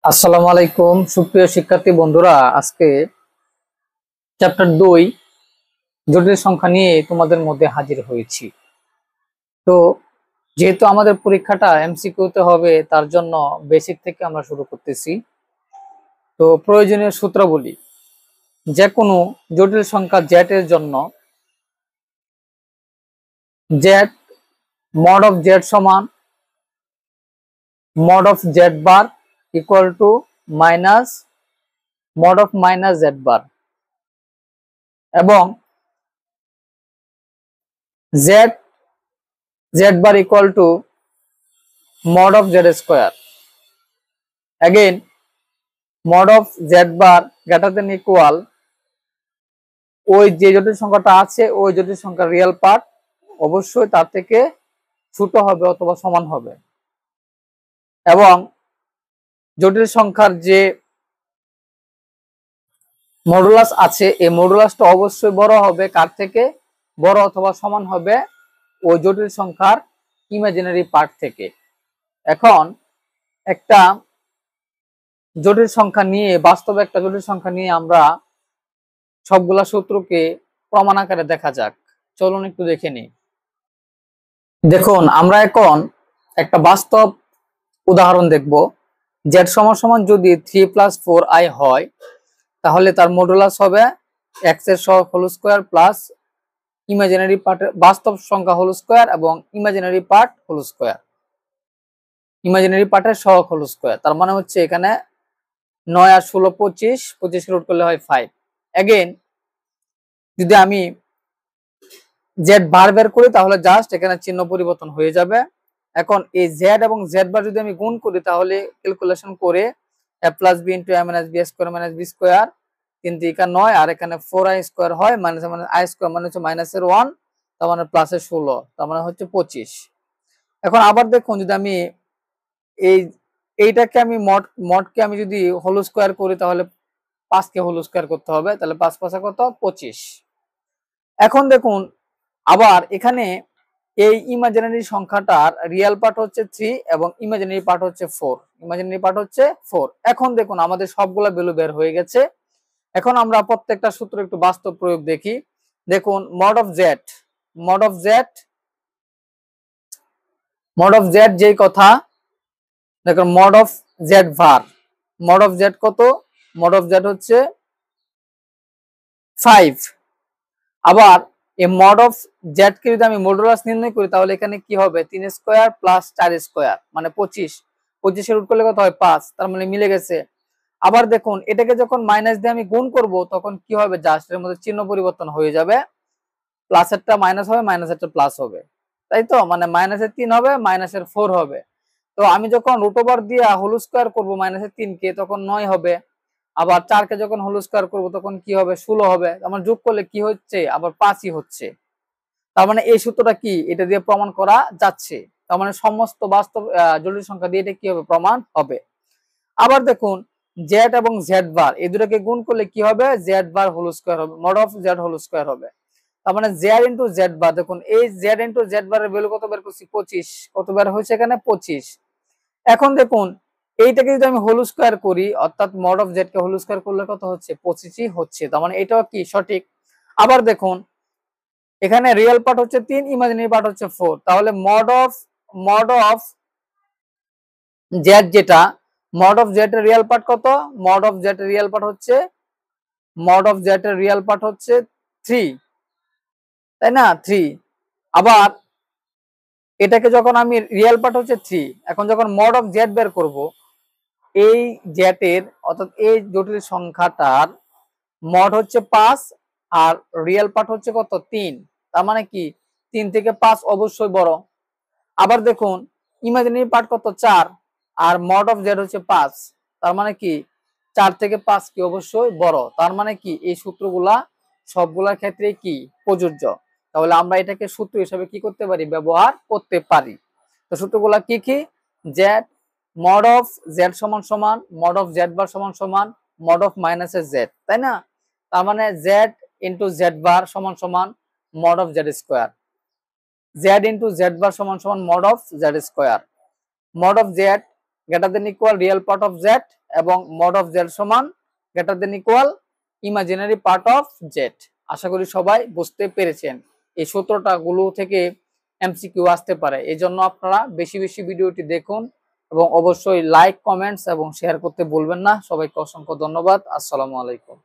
আসসালামু আলাইকুম সুপ্রিয় শিক্ষার্থী বন্ধুরা, আজকে চ্যাপ্টার 2 জটিল সংখ্যা নিয়ে তোমাদের মধ্যে হাজির হয়েছি। তো যেহেতু আমাদের পরীক্ষাটা এমসিকিউতে হবে, তার জন্য বেসিক থেকে আমরা শুরু করতেছি। তো প্রয়োজনীয় সূত্রাবলী: যে কোনো জটিল সংখ্যা জেড এর জন্য জেড মড অফ জেড সমান mod of z bar equal to minus mod of minus z bar, এবং z z bar equal to mod of z square. Again, mod of z bar greater than equal ওই যে জটিল সংখ্যাটা আছে ওই জটিল সংখ্যার রিয়েল পার্ট অবশ্যই তার থেকে ছোট হবে অথবা সমান হবে, এবং জটিল সংখ্যার যে মডুলাস আছে এই মডুলাসটা অবশ্যই বড় হবে কার থেকে? বড় অথবা সমান হবে ওই জটিল সংখ্যার ইমাজিনারি পার্ট থেকে। এখন একটা জটিল সংখ্যা নিয়ে, বাস্তবে একটা জটিল সংখ্যা নিয়ে আমরা সবগুলা সূত্রকে প্রমাণ আকারে দেখা যাক। চলুন একটু দেখে নিই। দেখুন, আমরা এখন একটা বাস্তব উদাহরণ দেখব। z সমান যদি 3 + 4i হয়, তাহলে তার মডুলাস হবে x এর সহগ whole square plus imaginary part বাস্তব সংখ্যা হোল স্কয়ার এবং imaginary part whole square, imaginary পার্টের সহগ হোল স্কয়ার। তার মানে হচ্ছে এখানে 9 আর 16 25, 25 কে রুট করলে হয় 5। अगेन যদি আমি জেড বার বের করি তাহলে জাস্ট এখানে চিহ্ন পরিবর্তন হয়ে যাবে। এখন এই জেড এবং জেড বার যদি আমি গুণ করি তাহলে ক্যালকুলেশন করে a + b * a - b square - b square 3 × 9 আর এখানে 4i স্কয়ার হয় মাইনাস মানে i স্কয়ার মানে হচ্ছে মাইনাসের 1, তার মানে প্লাসের 16, তার মানে হচ্ছে 25। এখন আবার দেখুন, যদি আমি এইটাকে আমি মডকে আমি যদি হোল স্কয়ার করি তাহলে 5 কে হোল স্কয়ার করতে হবে, তাহলে 5 5 কত 25। এখন দেখুন আবার এখানে এই ইমাজিনারি সংখ্যাটার রিয়েল পার্ট হচ্ছে 3 এবং ইমাজিনারি পার্ট হচ্ছে 4, ইমাজিনারি পার্ট হচ্ছে 4। এখন দেখুন আমাদের সবগুলা ভ্যালু বের হয়ে গেছে। এখন আমরা প্রত্যেকটা সূত্র একটু বাস্তব প্রয়োগ দেখি। দেখুন, mod of z যেই কথা, দেখুন mod of z var, mod of z কত? mod of z হচ্ছে 5। আবার এই mod of z কে যদি আমি মডুলাস নির্ণয় করি তাহলে এখানে কি হবে? 3 স্কয়ার প্লাস 4 স্কয়ার মানে 25, 25 এর রুট করলে কত হয়? 5, তার মানে মিলে গেছে। আবার দেখুন এটাকে যখন মাইনাস দিয়ে আমি গুণ করব তখন কি হবে? জাস্ট এর মধ্যে চিহ্ন পরিবর্তন হয়ে যাবে, প্লাসেরটা মাইনাস হবে, মাইনাসেরটা প্লাস হবে, তাই তো? মানে মাইনাসের 3 হবে, মাইনাসের 4 হবে। তো আমি যখন রুট ওভার দিয়ে হোল স্কয়ার করব মাইনাসের 3 কে তখন 9 হবে, আবার 4 কে যখন হোল স্কয়ার করব তখন কি হবে? 16 হবে। আমার যোগ করলে কি হচ্ছে? আবার 5ই হচ্ছে। তার মানে এই সূত্রটা কি এটা দিয়ে প্রমাণ করা যাচ্ছে। তার মানে সমস্ত বাস্তব জটিল সংখ্যা দিয়ে এটা কি হবে? প্রমাণ হবে। আবার দেখুন জেড এবং জেড বার এই দুটোকে গুণ করলে কি হবে? জেড বার হোল স্কয়ার হবে, mod of Z whole square হবে। তার মানে জেড ইনটু জেড বার, দেখুন এই জেড ইনটু জেড বারের ভ্যালু কত বের করছি? 25। কত বের হয়েছে এখানে? 25। এখন দেখুন এইটাকে যদি আমি হোল স্কয়ার করি, অর্থাৎ মড অফ জেড কে হোল স্কয়ার করলে কত হচ্ছে? 25ই হচ্ছে। তার মানে এটাও কি সঠিক। আবার দেখুন এখানে রিয়েল পার্ট হচ্ছে 3, ইমাজিনারি পার্ট হচ্ছে 4, তাহলে মড অফ জেড যেটা, মড অফ জেড এর রিয়েল পার্ট কত? মড অফ জেড এর রিয়েল পার্ট হচ্ছে 3, তাই না? 3। আবার এটাকে যখন আমি রিয়েল পার্ট হচ্ছে 3, এখন যখন মড অফ জেড বের করব, এই জেড এর অর্থাৎ এই জটিল সংখ্যাটার মড হচ্ছে 5 আর রিয়েল পার্ট হচ্ছে কত? 3, তার মানে কি 3 থেকে 5 অবশ্যই বড়। আবার দেখুন ইমাজিনারি পার্ট কত? 4 আর মড অফ জেড হচ্ছে 5, তার মানে কি 4 থেকে 5 কি অবশ্যই বড়। তার মানে কি এই সূত্রগুলা সবগুলোর ক্ষেত্রে কি প্রযোজ্য। তাহলে আমরা এটাকে সূত্র হিসেবে কি করতে পারি? ব্যবহার করতে পারি। তো সূত্রগুলা কি কি? জেড মড অফ জেড সমান সমান মড অফ জেড বার সমান সমান মড অফ মাইনাসের জেড, তাই না? তার মানে জেড ইনটু জেড বার সমান সমান mod of z square, z into Z bar সমান সমান mod of z square, mod of z greater than equal real part of z এবং মড অফ জেড সমান greater than equal imaginary part of z. আশা করি সবাই বুঝতে পেরেছেন। এই সূত্রটা গুলো থেকে এমসিকিউ আসতে পারে, এই জন্য আপনারা বেশি বেশি ভিডিওটি দেখুন এবং অবশ্যই লাইক, কমেন্টস এবং শেয়ার করতে ভুলবেন না। সবাইকে অসংখ্য ধন্যবাদ। আসসালামু আলাইকুম।